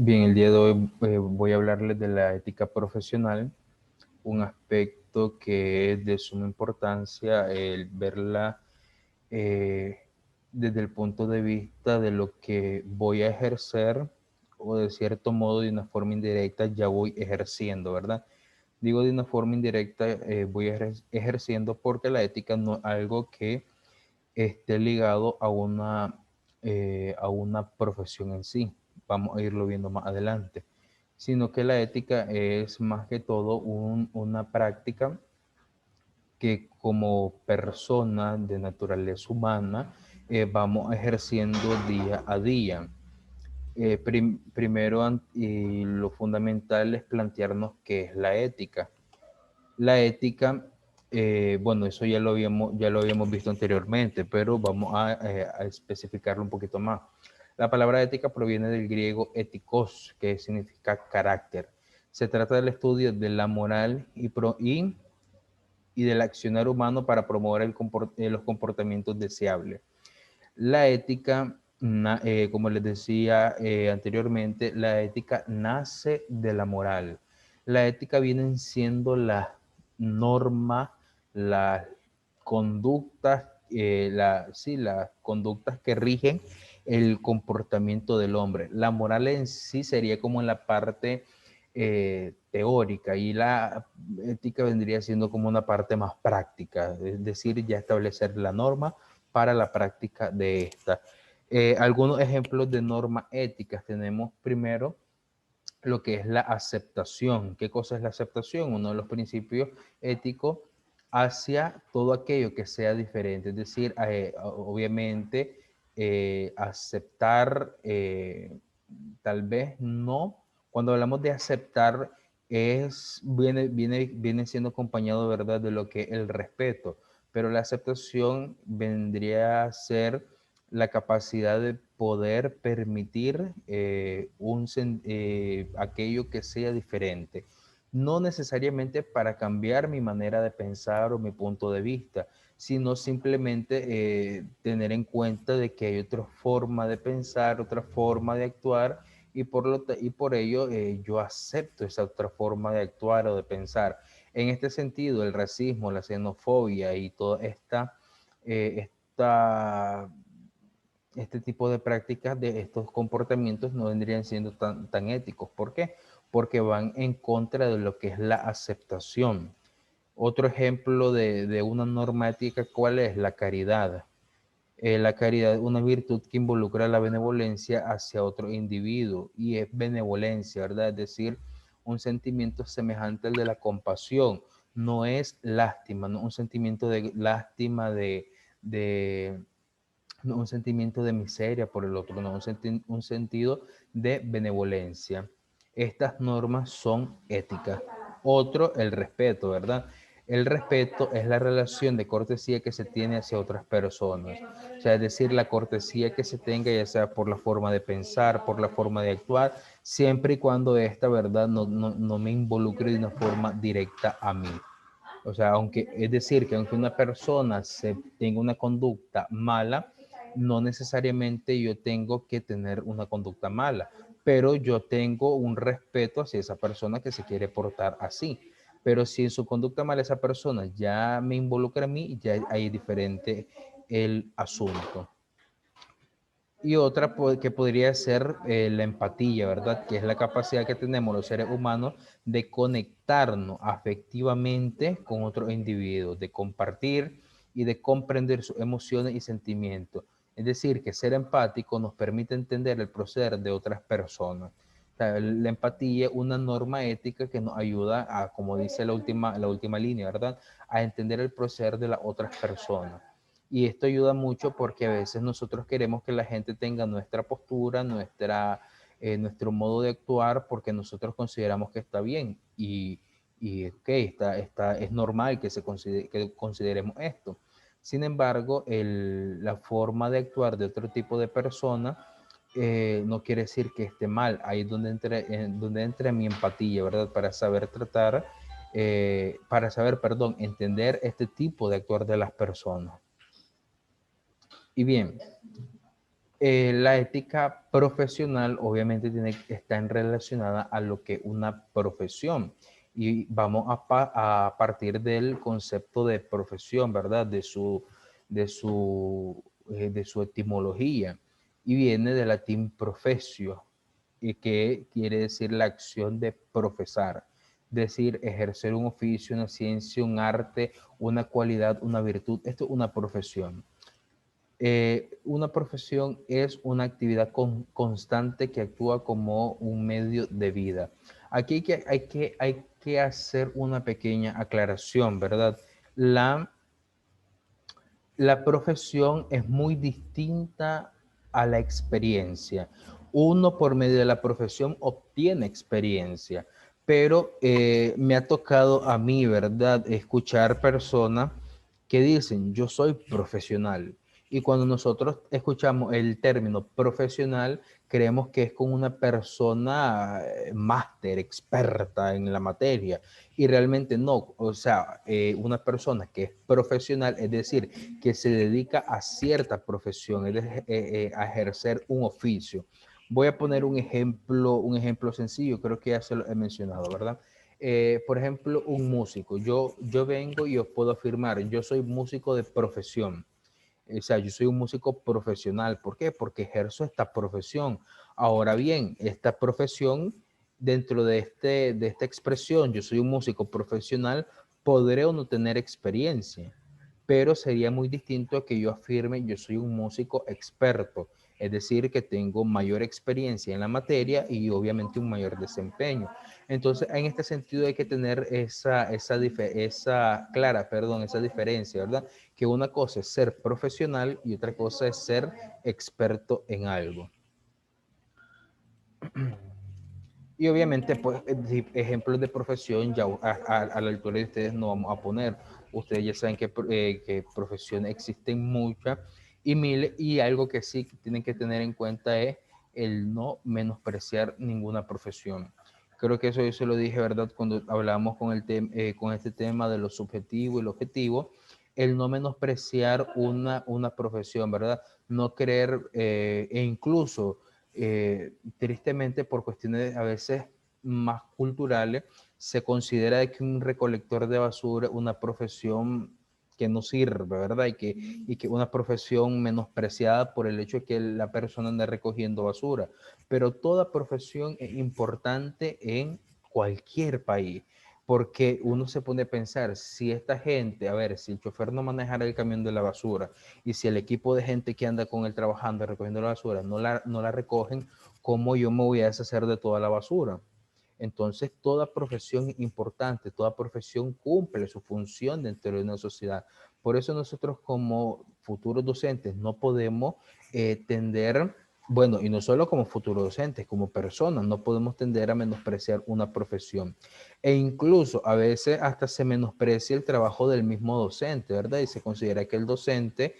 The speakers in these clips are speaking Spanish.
Bien, el día de hoy voy a hablarles de la ética profesional, un aspecto que es de suma importancia el verla eh, desde el punto de vista de lo que voy a ejercer o de cierto modo de una forma indirecta ya voy ejerciendo, ¿verdad? Digo de una forma indirecta voy ejerciendo porque la ética no es algo que esté ligado a una profesión en sí. Vamos a irlo viendo más adelante. Sino que la ética es más que todo una práctica que como persona de naturaleza humana vamos ejerciendo día a día. Primero, y lo fundamental es plantearnos qué es la ética. La ética, bueno, eso ya lo habíamos visto anteriormente, pero vamos a especificarlo un poquito más. La palabra ética proviene del griego etikos, que significa carácter. Se trata del estudio de la moral y del accionar humano para promover los comportamientos deseables. La ética, como les decía anteriormente, la ética nace de la moral. La ética vienen siendo las normas, las conductas, sí, las conductas que rigen el comportamiento del hombre. La moral en sí sería como en la parte teórica y la ética vendría siendo como una parte más práctica, es decir, ya establecer la norma para la práctica de esta. Algunos ejemplos de normas éticas tenemos primero lo que es la aceptación. ¿Qué cosa es la aceptación? Uno de los principios éticos hacia todo aquello que sea diferente. Es decir, obviamente aceptar, tal vez no, cuando hablamos de aceptar, viene siendo acompañado, ¿verdad?, de lo que es el respeto, pero la aceptación vendría a ser la capacidad de poder permitir aquello que sea diferente. No necesariamente para cambiar mi manera de pensar o mi punto de vista, sino simplemente tener en cuenta de que hay otra forma de pensar, otra forma de actuar y por ello yo acepto esa otra forma de actuar o de pensar. En este sentido, el racismo, la xenofobia y toda esta este tipo de prácticas, de estos comportamientos no vendrían siendo tan éticos. ¿Por qué? Porque van en contra de lo que es la aceptación. Otro ejemplo de una norma ética, ¿cuál es? La caridad. La caridad es una virtud que involucra la benevolencia hacia otro individuo y es benevolencia, ¿verdad? Es decir, un sentimiento semejante al de la compasión. No es lástima, no un sentimiento de lástima, de no un sentimiento de miseria por el otro, no un sentido de benevolencia. Estas normas son éticas. Otro, el respeto, ¿verdad? El respeto es la relación de cortesía que se tiene hacia otras personas. O sea, es decir, la cortesía que se tenga, ya sea por la forma de pensar, por la forma de actuar, siempre y cuando esta verdad no me involucre de una forma directa a mí. O sea, es decir, que aunque una persona tenga una conducta mala, no necesariamente yo tengo que tener una conducta mala, pero yo tengo un respeto hacia esa persona que se quiere portar así. Pero si en su conducta mala esa persona ya me involucra a mí, ya hay diferente el asunto. Y otra que podría ser la empatía, ¿verdad? Que es la capacidad que tenemos los seres humanos de conectarnos afectivamente con otros individuos, de compartir y de comprender sus emociones y sentimientos. Es decir, que ser empático nos permite entender el proceder de otras personas. O sea, la empatía es una norma ética que nos ayuda a, como dice la última línea, ¿verdad? A entender el proceder de las otras personas. Y esto ayuda mucho porque a veces nosotros queremos que la gente tenga nuestra postura, nuestro modo de actuar, porque nosotros consideramos que está bien. Y ok, es normal que consideremos esto. Sin embargo, la forma de actuar de otro tipo de persona no quiere decir que esté mal. Ahí es donde entra mi empatía, ¿verdad? Para saber tratar, perdón, entender este tipo de actuar de las personas. Y bien, La ética profesional obviamente tiene que estar relacionada a lo que una profesión. Y vamos a partir del concepto de profesión, ¿verdad? De su etimología. Y viene del latín profesio, y que quiere decir la acción de profesar. Decir, ejercer un oficio, una ciencia, un arte, una cualidad, una virtud. Esto es una profesión. Una profesión es una actividad constante que actúa como un medio de vida. Aquí hay que hacer una pequeña aclaración, ¿verdad? La, la profesión es muy distinta a la experiencia. Uno por medio de la profesión obtiene experiencia, pero me ha tocado a mí, ¿verdad?, escuchar personas que dicen, yo soy profesional. Y cuando nosotros escuchamos el término profesional, creemos que es con una persona máster, experta en la materia. Y realmente no. O sea, una persona que es profesional, es decir, que se dedica a cierta profesión, es decir, a ejercer un oficio. Voy a poner un ejemplo sencillo, creo que ya se lo he mencionado, ¿verdad? Por ejemplo, un músico. Yo vengo y os puedo afirmar, yo soy músico de profesión. O sea, yo soy un músico profesional. ¿Por qué? Porque ejerzo esta profesión. Ahora bien, esta profesión, dentro de esta expresión, yo soy un músico profesional, podré o no tener experiencia, pero sería muy distinto a que yo afirme, yo soy un músico experto, es decir, que tengo mayor experiencia en la materia y obviamente un mayor desempeño. Entonces, en este sentido hay que tener esa clara, perdón, esa diferencia, ¿verdad? Que una cosa es ser profesional y otra cosa es ser experto en algo. Y obviamente, pues, ejemplos de profesión ya a la altura de ustedes no vamos a poner. Ustedes ya saben que profesiones existen muchas y miles, y algo que sí tienen que tener en cuenta es el no menospreciar ninguna profesión. Creo que eso yo se lo dije, ¿verdad? Cuando hablamos con este tema de lo subjetivo y lo objetivo, el no menospreciar una profesión, ¿verdad? No creer, e incluso tristemente por cuestiones a veces más culturales, se considera que un recolector de basura es una profesión que no sirve, ¿verdad? Y que una profesión menospreciada por el hecho de que la persona ande recogiendo basura. Pero toda profesión es importante en cualquier país, porque uno se pone a pensar, si esta gente, a ver, si el chofer no manejara el camión de la basura, y si el equipo de gente que anda con él trabajando, recogiendo la basura, no la recogen, ¿cómo yo me voy a deshacer de toda la basura? Entonces, toda profesión es importante, toda profesión cumple su función dentro de una sociedad. Por eso nosotros como futuros docentes no podemos tender, bueno, y no solo como futuros docentes, como personas, no podemos tender a menospreciar una profesión. E incluso a veces hasta se menosprecia el trabajo del mismo docente, ¿verdad? Y se considera que el docente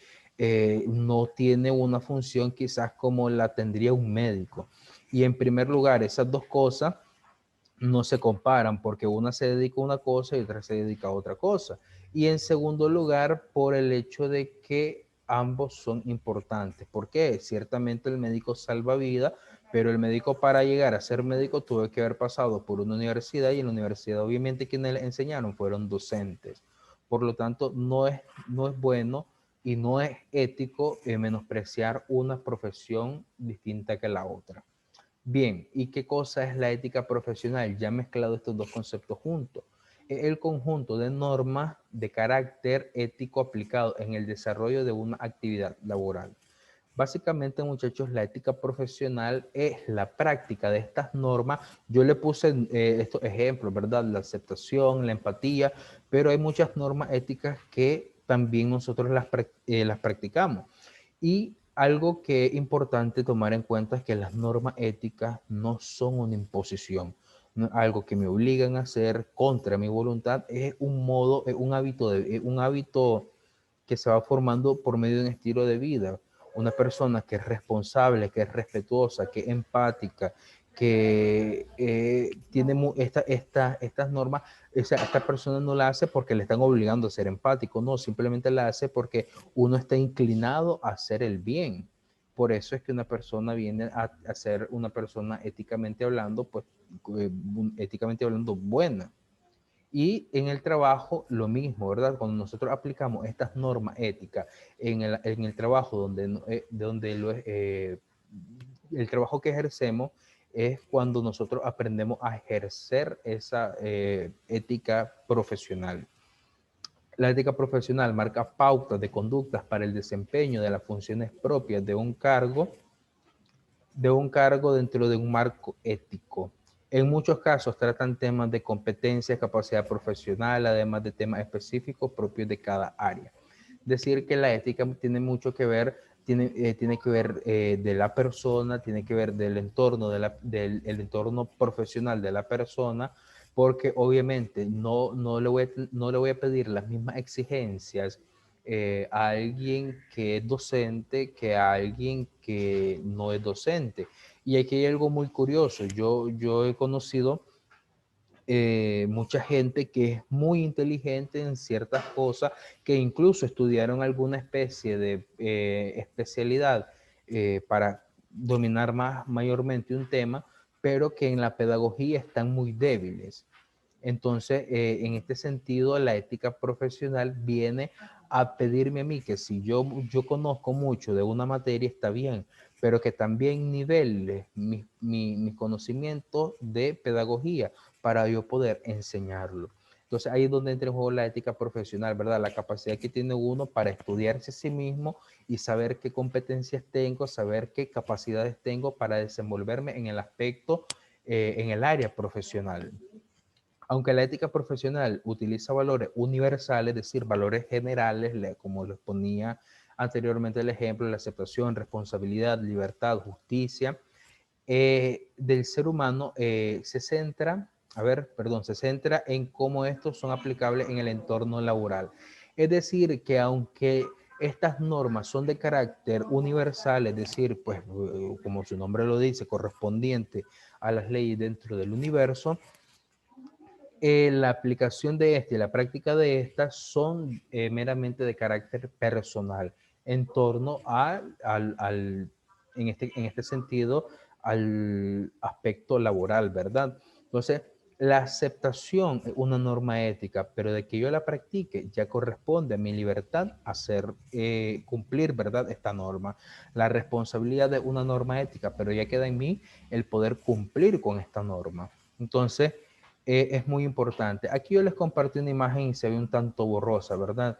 no tiene una función quizás como la tendría un médico. Y en primer lugar, esas dos cosas no se comparan porque una se dedica a una cosa y otra se dedica a otra cosa. Y en segundo lugar, por el hecho de que ambos son importantes. ¿Por qué? Ciertamente el médico salva vida, pero el médico para llegar a ser médico tuvo que haber pasado por una universidad y en la universidad obviamente quienes le enseñaron fueron docentes. Por lo tanto, no es bueno y no es ético menospreciar una profesión distinta que la otra. Bien, ¿y qué cosa es la ética profesional? Ya he mezclado estos dos conceptos juntos. Es el conjunto de normas de carácter ético aplicado en el desarrollo de una actividad laboral. Básicamente, muchachos, la ética profesional es la práctica de estas normas. Yo le puse estos ejemplos, ¿verdad? La aceptación, la empatía, pero hay muchas normas éticas que también nosotros las practicamos. Y algo que es importante tomar en cuenta es que las normas éticas no son una imposición, no es algo que me obligan a hacer contra mi voluntad, es un modo, es un hábito que se va formando por medio de un estilo de vida. Una persona que es responsable, que es respetuosa, que es empática, que tiene estas normas, esta persona no la hace porque le están obligando a ser empático, no, simplemente la hace porque uno está inclinado a hacer el bien. por eso es que una persona viene a ser una persona éticamente hablando, pues éticamente hablando buena. Y en el trabajo lo mismo, ¿verdad? Cuando nosotros aplicamos estas normas éticas en el trabajo el trabajo que ejercemos es cuando nosotros aprendemos a ejercer esa ética profesional. La ética profesional marca pautas de conductas para el desempeño de las funciones propias de un cargo dentro de un marco ético. En muchos casos tratan temas de competencia, capacidad profesional, además de temas específicos propios de cada área. Decir que la ética tiene mucho que ver, tiene que ver de la persona, tiene que ver del entorno, del entorno profesional de la persona, porque obviamente no le voy a pedir las mismas exigencias a alguien que es docente que a alguien que no es docente. Y aquí hay algo muy curioso. Yo he conocido mucha gente que es muy inteligente en ciertas cosas, que incluso estudiaron alguna especie de especialidad para dominar mayormente un tema, pero que en la pedagogía están muy débiles. Entonces, en este sentido, la ética profesional viene a pedirme a mí que si yo conozco mucho de una materia, está bien, pero que también nivele mi conocimiento de pedagogía para yo poder enseñarlo. Entonces, ahí es donde entra en juego la ética profesional, ¿verdad? La capacidad que tiene uno para estudiarse a sí mismo y saber qué competencias tengo, saber qué capacidades tengo para desenvolverme en el aspecto, en el área profesional. Aunque la ética profesional utiliza valores universales, es decir, valores generales, como les ponía anteriormente el ejemplo, la aceptación, responsabilidad, libertad, justicia, del ser humano se centra en cómo estos son aplicables en el entorno laboral. Es decir, que aunque estas normas son de carácter universal, es decir, pues como su nombre lo dice, correspondiente a las leyes dentro del universo, la aplicación de esta y la práctica de estas son meramente de carácter personal en torno en este sentido, al aspecto laboral, ¿verdad? Entonces, la aceptación es una norma ética, pero de que yo la practique ya corresponde a mi libertad hacer cumplir, ¿verdad? Esta norma. La responsabilidad de una norma ética, pero ya queda en mí el poder cumplir con esta norma. Entonces, es muy importante. Aquí yo les compartí una imagen y se ve un tanto borrosa, ¿verdad?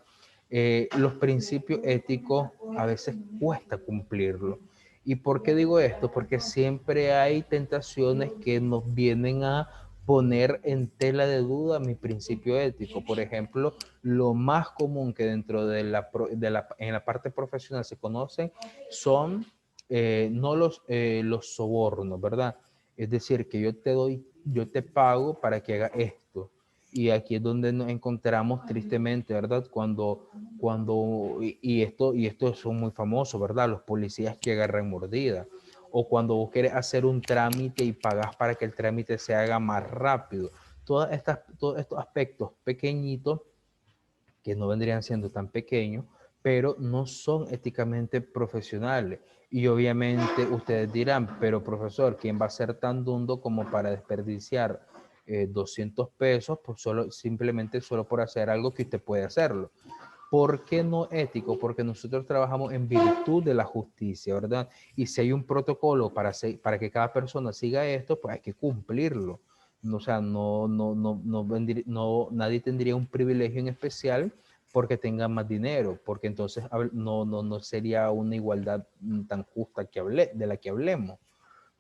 Los principios éticos a veces cuesta cumplirlo. ¿Y por qué digo esto? Porque siempre hay tentaciones que nos vienen a poner en tela de duda mi principio ético. Por ejemplo, lo más común que dentro en la parte profesional se conocen son no los sobornos, ¿verdad? Es decir, que yo te pago para que haga esto. Y aquí es donde nos encontramos tristemente, ¿verdad? Y esto son muy famosos, ¿verdad? Los policías que agarran mordida. O cuando vos querés hacer un trámite y pagás para que el trámite se haga más rápido. Todos estos aspectos pequeñitos que no vendrían siendo tan pequeños, pero no son éticamente profesionales. Y obviamente ustedes dirán, pero profesor, ¿quién va a ser tan dundo como para desperdiciar 200 pesos por simplemente solo por hacer algo que usted puede hacerlo? ¿Por qué no ético? Porque nosotros trabajamos en virtud de la justicia, ¿verdad? Y si hay un protocolo para que cada persona siga esto, pues hay que cumplirlo. O sea, nadie tendría un privilegio en especial porque tenga más dinero, porque entonces no sería una igualdad tan justa de la que hablemos.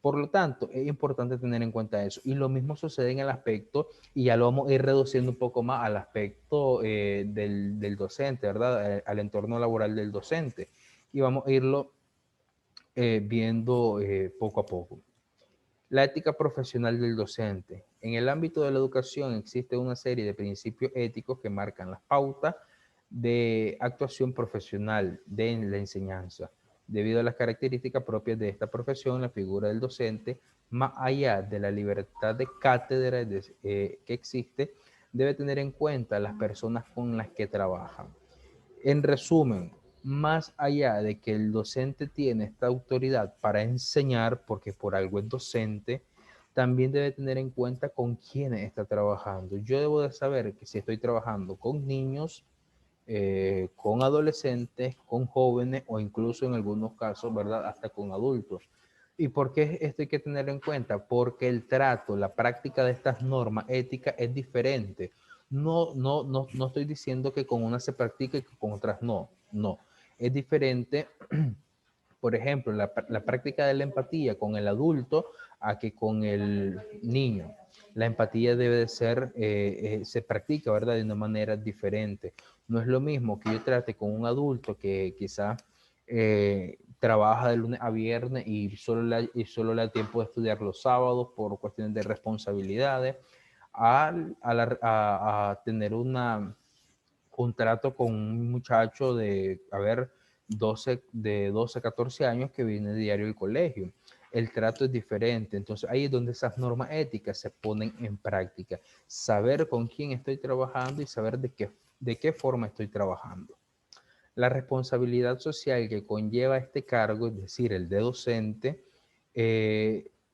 Por lo tanto, es importante tener en cuenta eso. Y lo mismo sucede en el aspecto, y ya lo vamos a ir reduciendo un poco más al aspecto del docente, ¿verdad? Al entorno laboral del docente. Y vamos a irlo viendo poco a poco. La ética profesional del docente. En el ámbito de la educación existe una serie de principios éticos que marcan las pautas de actuación profesional de la enseñanza. Debido a las características propias de esta profesión, la figura del docente, más allá de la libertad de cátedra que existe, debe tener en cuenta las personas con las que trabajan. En resumen, más allá de que el docente tiene esta autoridad para enseñar, porque por algo es docente, también debe tener en cuenta con quiénes está trabajando. Yo debo de saber que si estoy trabajando con niños, con adolescentes, con jóvenes o incluso en algunos casos, ¿verdad? Hasta con adultos. ¿Y por qué esto hay que tener en cuenta? Porque el trato, la práctica de estas normas éticas es diferente. No estoy diciendo que con unas se practique y que con otras no. No. Es diferente, por ejemplo, la práctica de la empatía con el adulto a que con el niño. La empatía debe de ser, se practica, ¿verdad? De una manera diferente. No es lo mismo que yo trate con un adulto que quizás trabaja de lunes a viernes y solo le da tiempo de estudiar los sábados por cuestiones de responsabilidades, a tener un trato con un muchacho de, a ver, 12, 14 años que viene diario del colegio. El trato es diferente. Entonces ahí es donde esas normas éticas se ponen en práctica. Saber con quién estoy trabajando y saber de qué forma estoy trabajando. La responsabilidad social que conlleva este cargo, es decir, el de docente,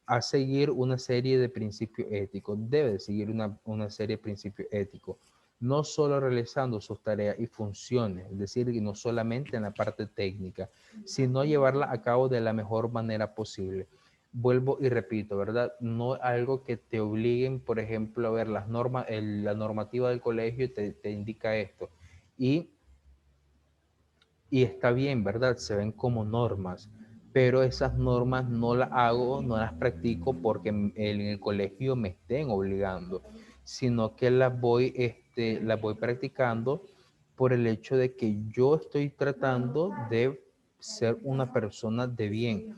a seguir una serie de principios éticos, debe seguir una serie de principios éticos, no solo realizando sus tareas y funciones, es decir, no solamente en la parte técnica, sino llevarla a cabo de la mejor manera posible. Vuelvo y repito, ¿verdad? No algo que te obliguen, por ejemplo, a ver las normas, la normativa del colegio te indica esto. Y está bien, ¿verdad? Se ven como normas, pero esas normas no las hago, no las practico porque en el colegio me estén obligando, sino que las voy practicando por el hecho de que yo estoy tratando de ser una persona de bien.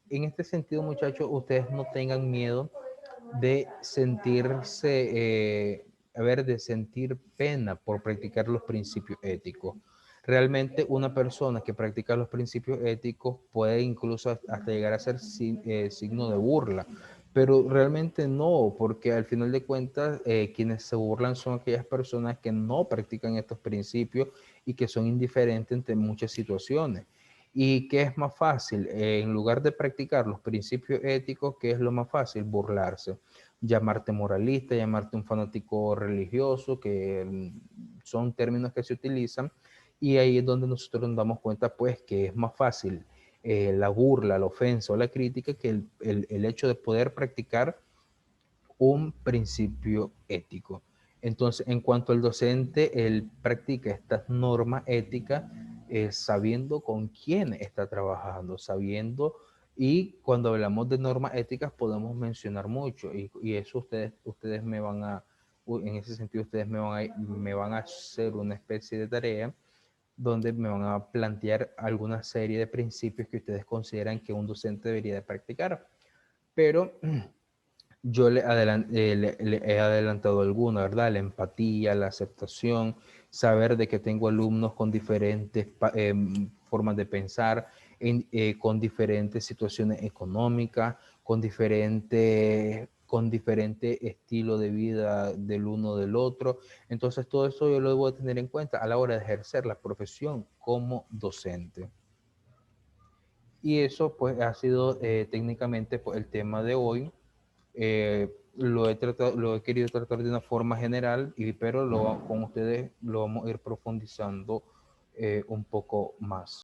En este sentido, muchachos, ustedes no tengan miedo de sentirse, de sentir pena por practicar los principios éticos. Realmente una persona que practica los principios éticos puede incluso hasta llegar a ser signo de burla, pero realmente no, porque al final de cuentas quienes se burlan son aquellas personas que no practican estos principios y que son indiferentes ante muchas situaciones. ¿Y qué es más fácil? En lugar de practicar los principios éticos, ¿qué es lo más fácil? Burlarse, llamarte moralista, llamarte un fanático religioso, que son términos que se utilizan, y ahí es donde nosotros nos damos cuenta pues que es más fácil la burla, la ofensa o la crítica que el hecho de poder practicar un principio ético. Entonces, en cuanto al docente, él practica estas normas éticas sabiendo con quién está trabajando, sabiendo, y cuando hablamos de normas éticas podemos mencionar mucho, y eso ustedes me van en ese sentido, ustedes me van a hacer una especie de tarea donde me van a plantear alguna serie de principios que ustedes consideran que un docente debería de practicar. Pero yo le he adelantado alguna, ¿verdad? La empatía, la aceptación, saber de que tengo alumnos con diferentes formas de pensar, con diferentes situaciones económicas, con diferente estilo de vida del uno del otro. Entonces, todo eso yo lo debo de tener en cuenta a la hora de ejercer la profesión como docente. Y eso, pues, ha sido técnicamente pues, el tema de hoy. Lo he querido tratar de una forma general, pero con ustedes lo vamos a ir profundizando un poco más.